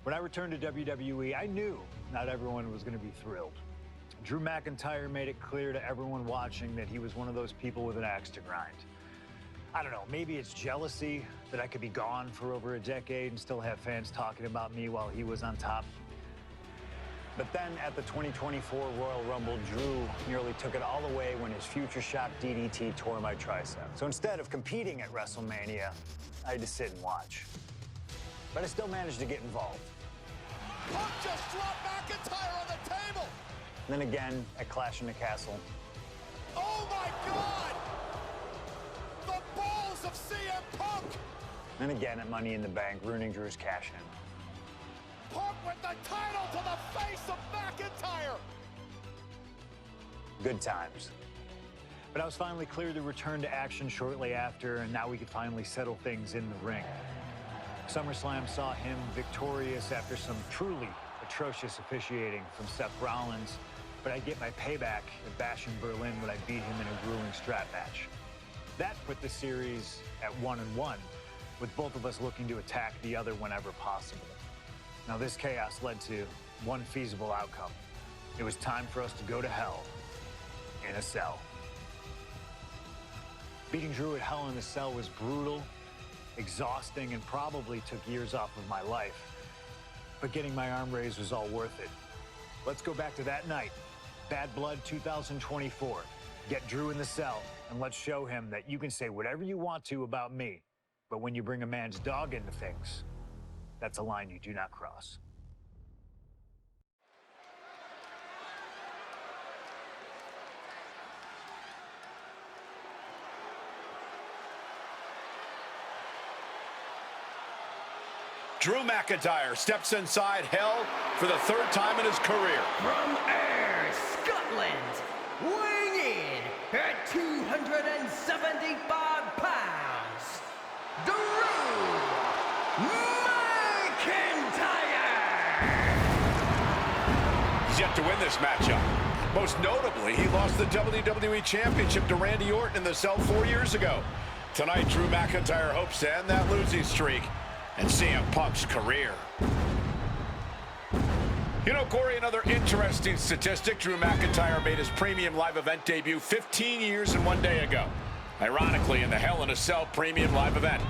When I returned to WWE, I knew not everyone was going to be thrilled. Drew McIntyre made it clear to everyone watching that he was one of those people with an axe to grind. I don't know, maybe it's jealousy that I could be gone for over a decade and still have fans talking about me while he was on top. But then at the 2024 Royal Rumble, Drew nearly took it all away when his future shock DDT tore my tricep. So instead of competing at WrestleMania, I had to sit and watch. But I still managed to get involved. Punk just dropped McIntyre on the table. And then again at Clash in the Castle. Oh my God! The balls of CM Punk! And again at Money in the Bank, ruining Drew's cash-in. Punk with the title to the face of McIntyre! Good times. But I was finally cleared to return to action shortly after, and now we could finally settle things in the ring. SummerSlam saw him victorious after some truly atrocious officiating from Seth Rollins, but I'd get my payback at Bash in Berlin when I beat him in a grueling strap match. That put the series at 1-1, with both of us looking to attack the other whenever possible. Now this chaos led to one feasible outcome. It was time for us to go to hell in a cell. Beating Drew at Hell in a Cell was brutal, exhausting, and probably took years off of my life. But getting my arm raised was all worth it. Let's go back to that night. Bad Blood 2024. Get Drew in the cell, and let's show him that you can say whatever you want to about me, but when you bring a man's dog into things, that's a line you do not cross. Drew McIntyre steps inside Hell for the third time in his career. From Ayr, Scotland, weighing in at 275 pounds, Drew McIntyre! He's yet to win this matchup. Most notably, he lost the WWE Championship to Randy Orton in the cell 4 years ago. Tonight, Drew McIntyre hopes to end that losing streak and CM Punk's career. You know, Corey, another interesting statistic. Drew McIntyre made his premium live event debut 15 years and 1 day ago. Ironically, in the Hell in a Cell premium live event.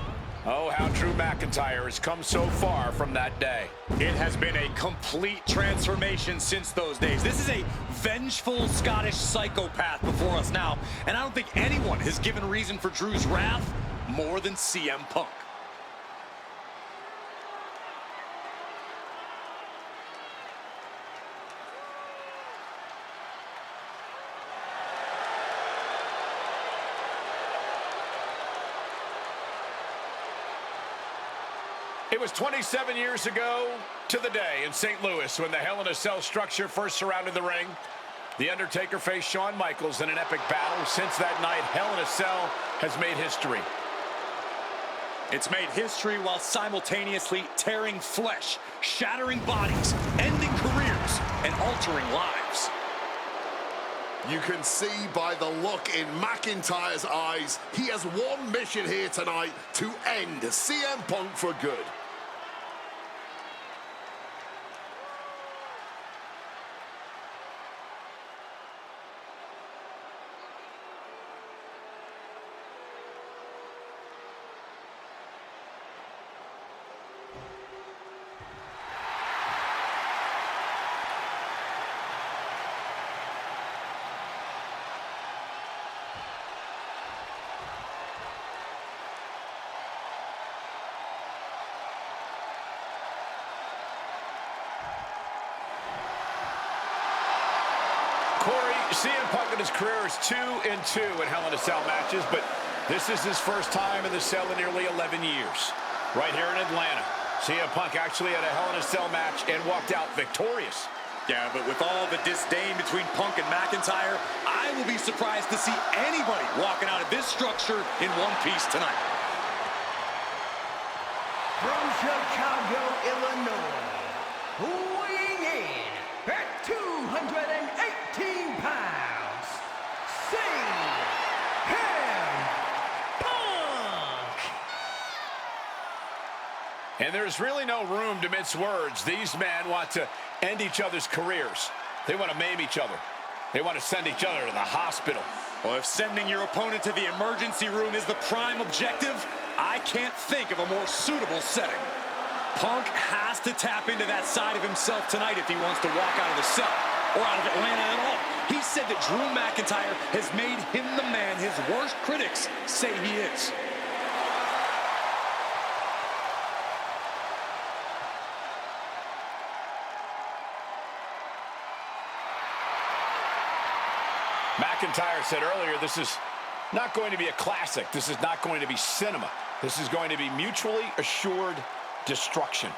Oh, how Drew McIntyre has come so far from that day. It has been a complete transformation since those days. This is a vengeful Scottish psychopath before us now, and I don't think anyone has given reason for Drew's wrath more than CM Punk. It was 27 years ago to the day in St. Louis when the Hell in a Cell structure first surrounded the ring. The Undertaker faced Shawn Michaels in an epic battle. Since that night, Hell in a Cell has made history. It's made history while simultaneously tearing flesh, shattering bodies, ending careers, and altering lives. You can see by the look in McIntyre's eyes, he has one mission here tonight: to end CM Punk for good. Corey, CM Punk in his career is 2-2 in Hell in a Cell matches, but this is his first time in the cell in nearly 11 years. Right here in Atlanta, CM Punk actually had a Hell in a Cell match and walked out victorious. Yeah, but with all the disdain between Punk and McIntyre, I will be surprised to see anybody walking out of this structure in one piece tonight. From Chicago, Illinois, weighing in at 218 pounds, CM Punk! And there's really no room to mince words. These men want to end each other's careers. They want to maim each other. They want to send each other to the hospital. Well, if sending your opponent to the emergency room is the prime objective, I can't think of a more suitable setting. Punk has to tap into that side of himself tonight if he wants to walk out of the cell, or out of Atlanta at all. He said that Drew McIntyre has made him the man his worst critics say he is. McIntyre said earlier, this is not going to be a classic. This is not going to be cinema. This is going to be mutually assured destruction.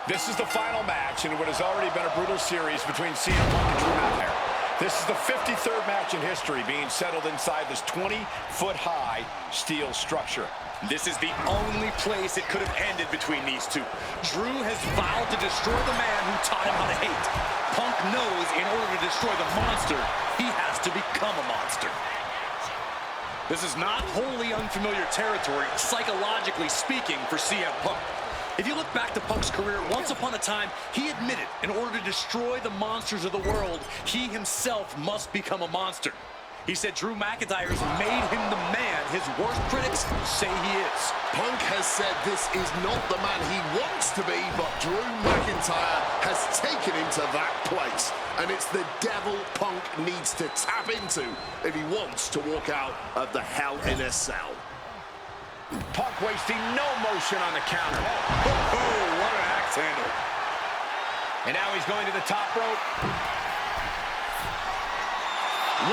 This is the final match in what has already been a brutal series between CM Punk and Drew McIntyre. This is the 53rd match in history being settled inside this 20-foot-high steel structure. This is the only place it could have ended between these two. Drew has vowed to destroy the man who taught him how to hate. Punk knows in order to destroy the monster, he has to become a monster. This is not wholly unfamiliar territory, psychologically speaking, for CM Punk. If you look back to Punk's career, once upon a time, he admitted in order to destroy the monsters of the world, he himself must become a monster. He said Drew McIntyre's made him the man his worst critics say he is. Punk has said this is not the man he wants to be, but Drew McIntyre has taken him to that place. And it's the devil Punk needs to tap into if he wants to walk out of the Hell in a Cell. Punk wasting no motion on the counter. Oh, what an axe handle. And now he's going to the top rope.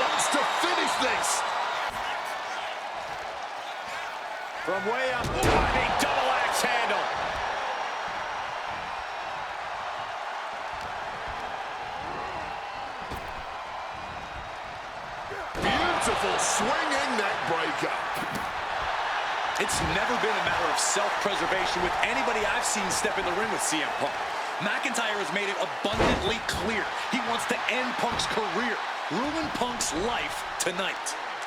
Wants to finish this. From way up, big double axe handle. Beautiful swinging neck breaker. It's never been a matter of self-preservation with anybody I've seen step in the ring with CM Punk. McIntyre has made it abundantly clear he wants to end Punk's career, ruin Punk's life tonight.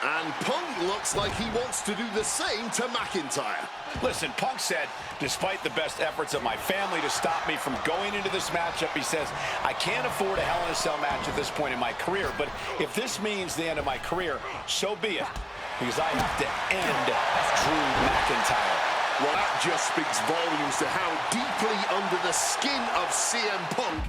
And Punk looks like he wants to do the same to McIntyre. Listen, Punk said, despite the best efforts of my family to stop me from going into this matchup, he says, I can't afford a Hell in a Cell match at this point in my career, but if this means the end of my career, so be it, because I have to end Drew McIntyre. Well, that just speaks volumes to how deeply under the skin of CM Punk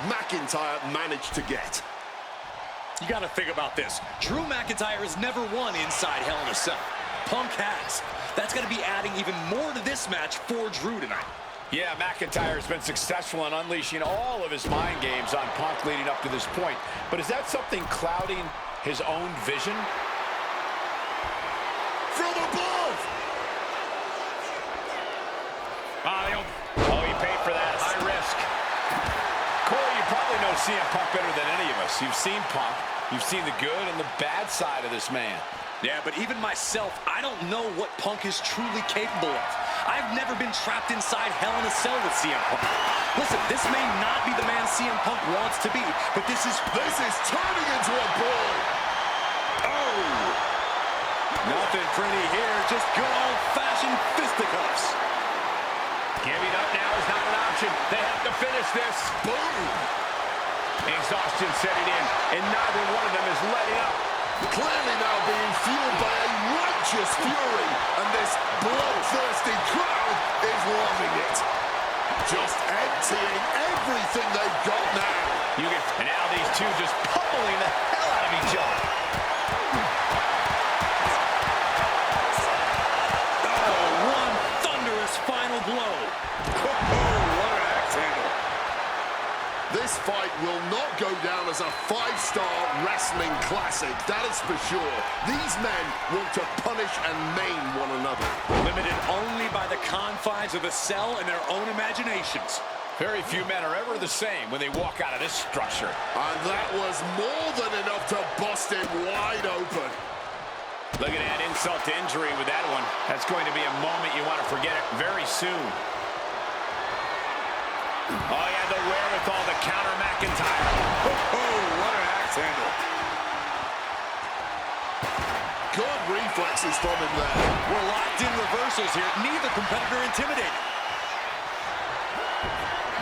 McIntyre managed to get. You got to think about this. Drew McIntyre has never won inside Hell in a Cell. Punk has. That's going to be adding even more to this match for Drew tonight. Yeah, McIntyre has been successful in unleashing all of his mind games on Punk leading up to this point. But is that something clouding his own vision? From above! Oh, he paid for that. High risk. Corey, you probably know CM Punk better than any of us. You've seen Punk. You've seen the good and the bad side of this man. Yeah, but even myself, I don't know what Punk is truly capable of. I've never been trapped inside Hell in a Cell with CM Punk. Listen, this may not be the man CM Punk wants to be, but this is turning into a brawl. Oh! Nothing pretty here, just good old-fashioned fisticuffs. Giving up now is not an option. They have to finish this. Boom! Exhaustion setting in, and neither one of them is letting up. Clearly now being fueled by a righteous fury, and this bloodthirsty crowd is loving it. Just emptying everything they've got now. And now these two just pummeling the hell out of each other. Oh, one thunderous final blow. What an axe handle. This fight will not go down as a 5-star wrestling classic, that is for sure. These men want to punish and maim one another. Limited only by the confines of the cell and their own imaginations. Very few men are ever the same when they walk out of this structure. And that was more than enough to bust him wide open. Look at that insult to injury with that one. That's going to be a moment you want to forget it very soon. Oh, yeah, the wherewithal to counter McIntyre. Oh, what an axe handle. Good reflexes from him there. We're locked in reversals here. Neither competitor intimidated.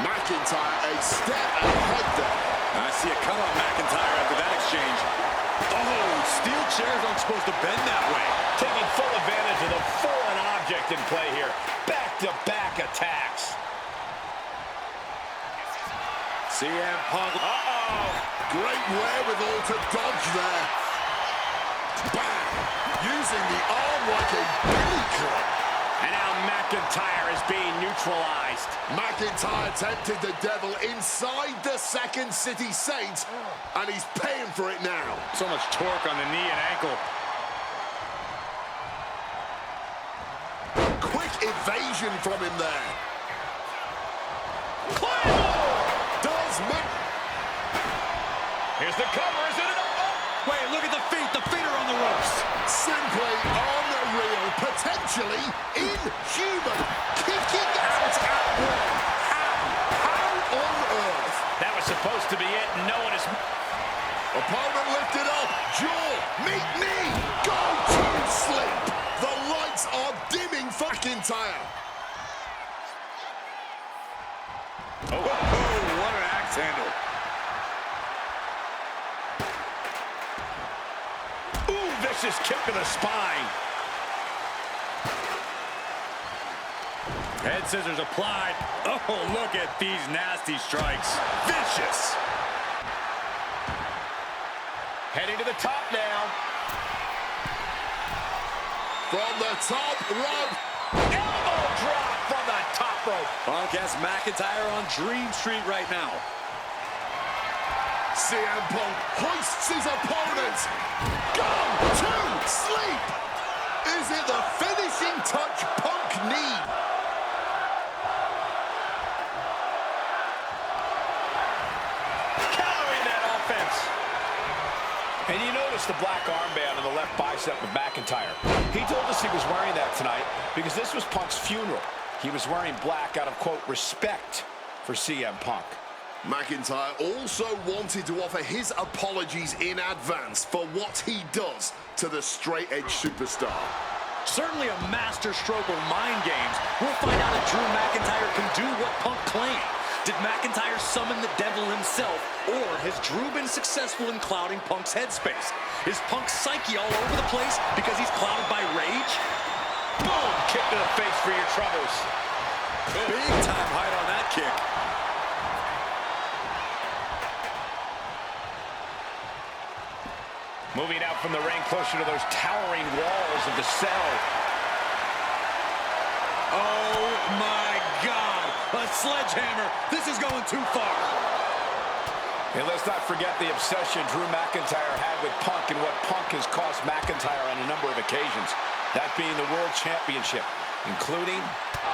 McIntyre a step ahead there. I see a cut on McIntyre after that exchange. Oh, steel chairs aren't supposed to bend that way. Taking full advantage of the foreign object in play here. Back-to-back attacks. CM Punk. Uh-oh. Great wherewithal to dodge there. Bang! Using the arm like a billy club. And now McIntyre is being neutralized. McIntyre tempted the devil inside the Second City Saint, and he's paying for it now. So much torque on the knee and ankle. Quick evasion from him there. Does Here's the cover, is it enough? Wait, look at the feet. The feet are on the ropes. simply unreal, potentially inhuman, kicking out at will. How on earth? That was supposed to be it, and no one is... Opponent lifted up, jaw, meet me, go to sleep. The lights are dimming for McIntyre. Oh, what an axe handle. Ooh, vicious kick to the spine. Head scissors applied. Oh, look at these nasty strikes. Vicious. Heading to the top now. From the top rope. Elbow drop from the top rope. Punk has McIntyre on Dream Street right now. CM Punk hoists his opponent. Go to sleep. Is it the finishing touch Punk needs? Countering that offense. And you notice the black armband on the left bicep of McIntyre. He told us he was wearing that tonight because this was Punk's funeral. He was wearing black out of, quote, respect for CM Punk. McIntyre also wanted to offer his apologies in advance for what he does to the straight-edge superstar. Certainly a master stroke of mind games. We'll find out if Drew McIntyre can do what Punk claimed. Did McIntyre summon the devil himself, or has Drew been successful in clouding Punk's headspace? Is Punk's psyche all over the place because he's clouded by rage? Boom! Kick to the face for your troubles. Big time height on that kick. Moving out from the ring closer to those towering walls of the cell. Oh my God! A sledgehammer! This is going too far. And let's not forget the obsession Drew McIntyre had with Punk and what Punk has cost McIntyre on a number of occasions. That being the World Championship, including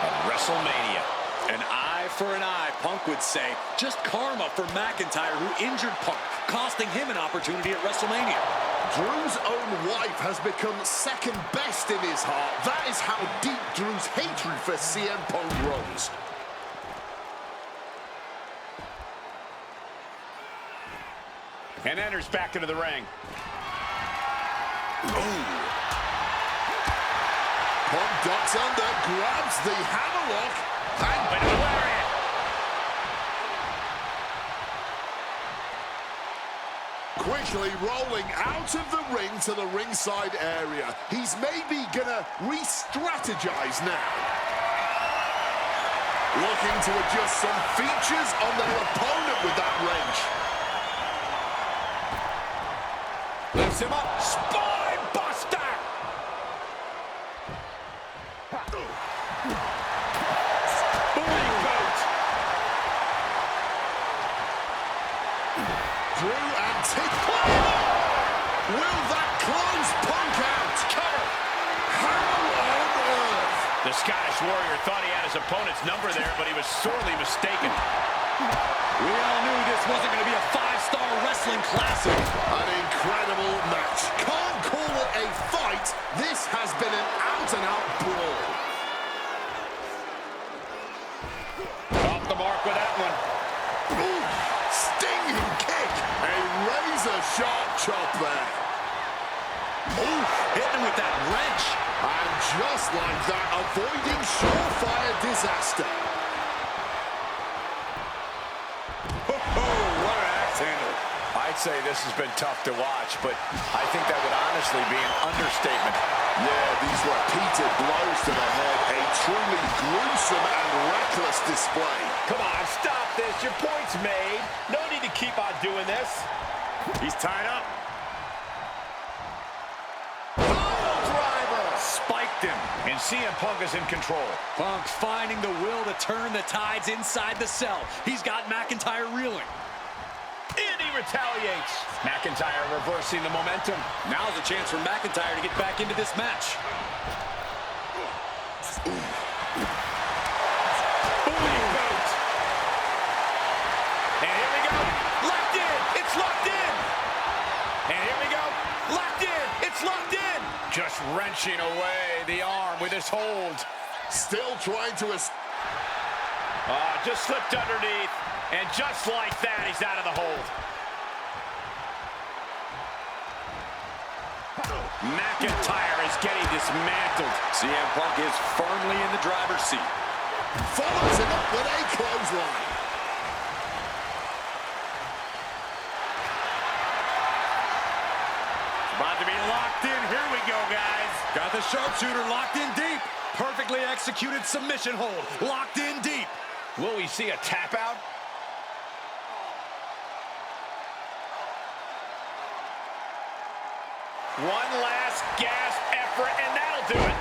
at WrestleMania. An eye for an eye, Punk would say. Just karma for McIntyre, who injured Punk, costing him an opportunity at WrestleMania. Drew's own wife has become second best in his heart. That is how deep Drew's hatred for CM Punk runs. And enters back into the ring. Punk ducks under, grabs the hammerlock, and Lariat. quickly rolling out of the ring to the ringside area. He's maybe gonna re-strategize now. Looking to adjust some features on their opponent with that wrench. Lifts him up. Spine buster. Booty boot. Drew and Tick. Will that close Punk out? Cover. How on earth? The Scottish Warrior thought he had his opponent's number there, but he was sorely mistaken. We all knew this wasn't going to be a five-star wrestling classic. An incredible match. Can't call it a fight, this has been an out-and-out brawl. Off the mark with that one. Ooh, stinging kick. A razor-sharp chop there. Ooh, hitting him with that wrench. And just like that, avoiding surefire disaster. Oh, what an axe handle. I'd say this has been tough to watch, but I think that would honestly be an understatement. Yeah, these repeated blows to the head, a truly gruesome and reckless display. Come on, stop this. Your point's made. No need to keep on doing this. He's tied up. Spiked him, and CM Punk is in control. Punk finding the will to turn the tides inside the cell. He's got McIntyre reeling. And he retaliates. McIntyre reversing the momentum. Now's a chance for McIntyre to get back into this match. Booty boot. And here we go. Locked in. It's locked in. And here we go. Locked in. It's locked in. Just wrenching away the arm with his hold. Still trying to... Just slipped underneath. And just like that, he's out of the hold. McIntyre is getting dismantled. CM Punk is firmly in the driver's seat. Follows him up with a clothesline. About to be locked in. Here we go, guys. Got the sharpshooter locked in deep. Perfectly executed submission hold. Locked in deep. Will we see a tap out? One last gasp effort, and that'll do it.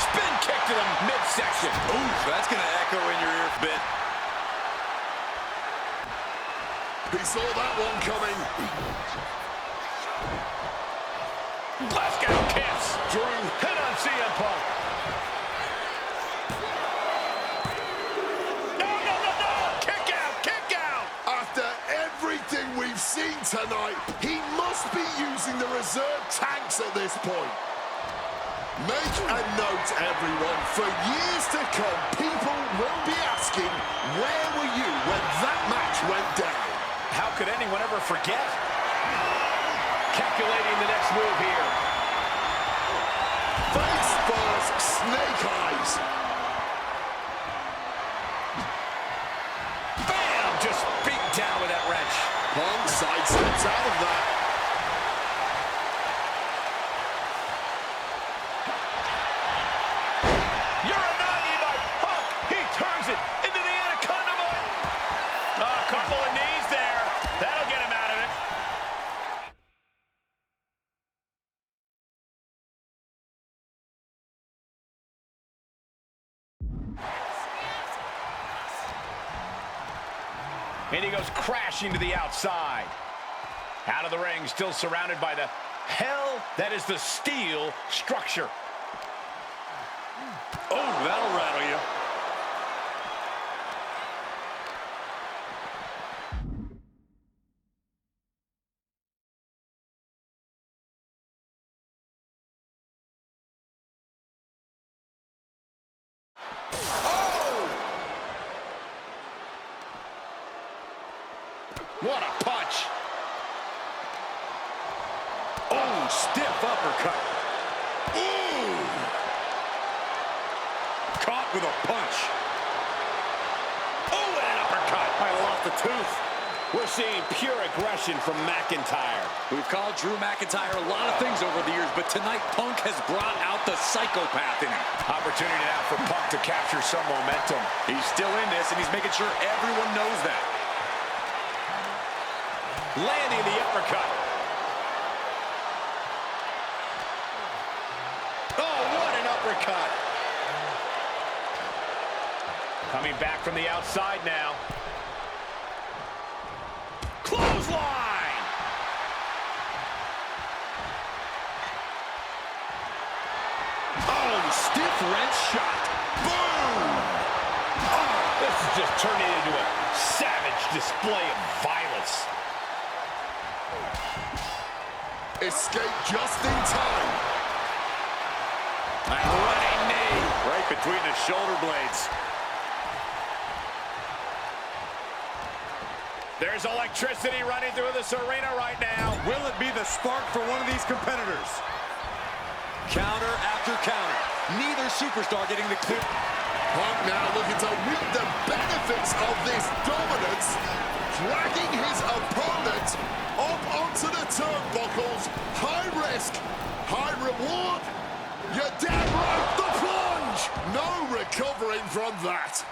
Spin kick to the midsection. Ooh, that's going to echo in your ear a bit. He saw that one coming. Glasgow kiss. Drew Hit on CM Punk. No. Kick out, kick out. After everything we've seen tonight, he must be using the reserve tanks at this point. Make a note, everyone. For years to come, people will be asking, where were you when that match went down? How could anyone ever forget? Calculating the next move here. Face first, snake eyes. Bam! Just beat down with that wrench. Punk sidesteps out of that. Uranagi by Punk. He turns it into the Anaconda Mine. A couple of knees there. That'll get him out of it. And he goes crashing to the outside. Out of the ring, still surrounded by the hell that is the steel structure. Oh, that'll rattle you. What a punch. Oh, stiff uppercut. Ooh! Caught with a punch. Oh, and an uppercut. I lost a tooth. We're seeing pure aggression from McIntyre. We've called Drew McIntyre a lot of things over the years, but tonight Punk has brought out the psychopath in him. Opportunity now for Punk to capture some momentum. He's still in this, and he's making sure everyone knows that. Landing the uppercut. Oh, what an uppercut. Coming back from the outside now. Clothesline. Oh, stiff wrench shot. Boom. Oh, this is is just turning into a savage display of violence. Escape just in time. A running knee right between the shoulder blades. There's electricity running through this arena right now. Will it be the spark for one of these competitors? Counter after counter. Neither superstar getting the clear. Punk now looking to reap the benefits of this dominance, dragging his opponent up onto the turnbuckles. High risk, high reward. You're damn right, the plunge! No recovering from that.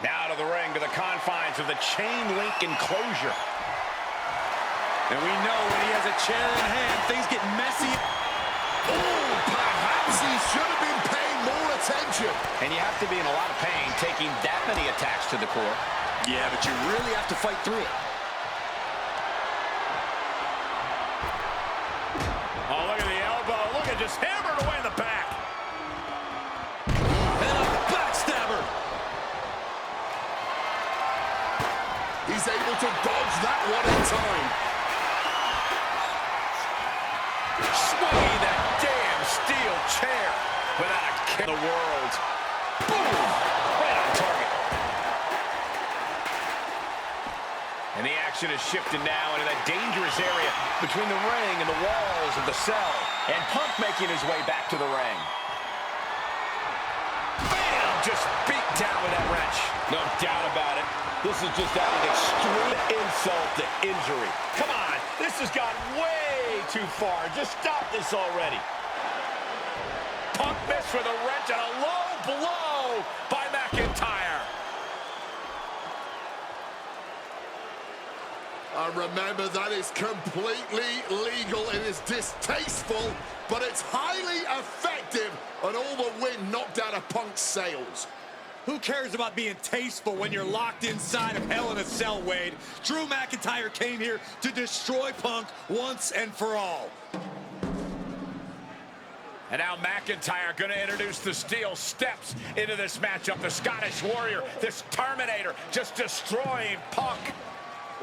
Now to the ring, to the confines of the chain link enclosure. And we know when he has a chair in hand, things get messy. Oh, perhaps he should have been paying more attention. And you have to be in a lot of pain taking that many attacks to the core. Yeah, but you really have to fight through it. Oh, look at the elbow. Look at just hammered away in the back. And a backstabber. He's able to dodge that one in time. Swinging that damn steel chair without a care in the world. Boom! Right on target. And the action is shifted now into that dangerous area between the ring and the walls of the cell. And Punk making his way back to the ring. Bam! Just beat down with that wrench. No doubt about it. This is just adding extreme insult to injury. Come on, this has gone way too far. Just stop this already. Punk missed with a wrench and a low blow by McIntyre. Remember, that is completely legal. It is distasteful, but it's highly effective, and all the wind knocked out of Punk's sails. Who cares about being tasteful when you're locked inside of Hell in a Cell, Wade? Drew McIntyre came here to destroy Punk once and for all. And now McIntyre going to introduce the steel steps into this matchup. The Scottish Warrior, this Terminator, just destroying Punk.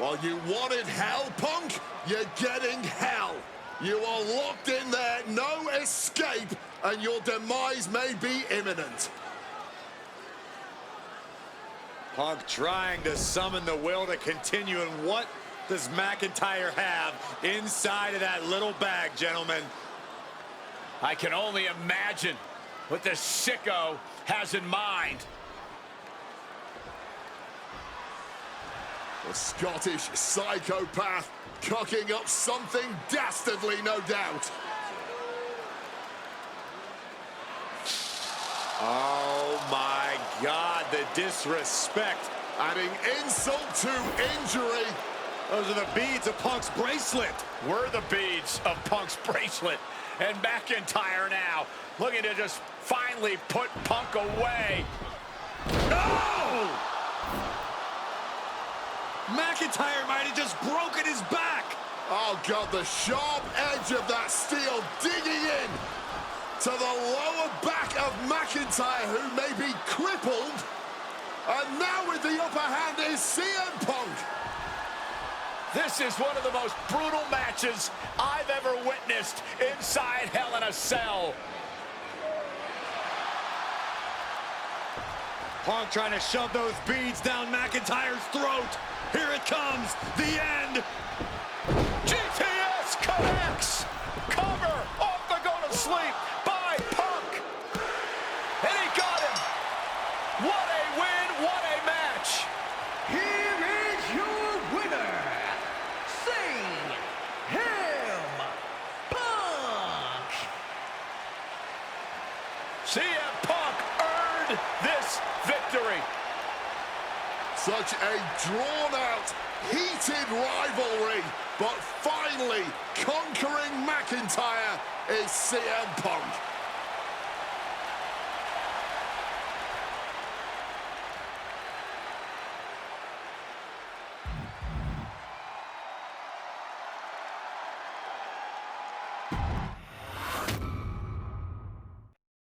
Well, you wanted hell, Punk? You're getting hell. You are locked in there, no escape, and your demise may be imminent. Punk trying to summon the will to continue, and what does McIntyre have inside of that little bag, gentlemen? I can only imagine what this sicko has in mind. The Scottish psychopath cocking up something dastardly, no doubt. Oh my God, the disrespect. Adding insult to injury. Those are the beads of Punk's bracelet. Were the beads of Punk's bracelet. And McIntyre now looking to just finally put Punk away. No! McIntyre might have just broken his back. Oh, God, the sharp edge of that steel digging in to the lower back of McIntyre, who may be crippled. And now with the upper hand is CM Punk. This is one of the most brutal matches I've ever witnessed inside Hell in a Cell. Punk trying to shove those beads down McIntyre's throat. Here it comes, the end. GTS connects. Cover off the go to sleep by Punk. And he got him. What a win, what a match. Here is your winner, CM Punk. CM Punk earned this victory. Such a drawn-out, heated rivalry, but finally conquering McIntyre is CM Punk.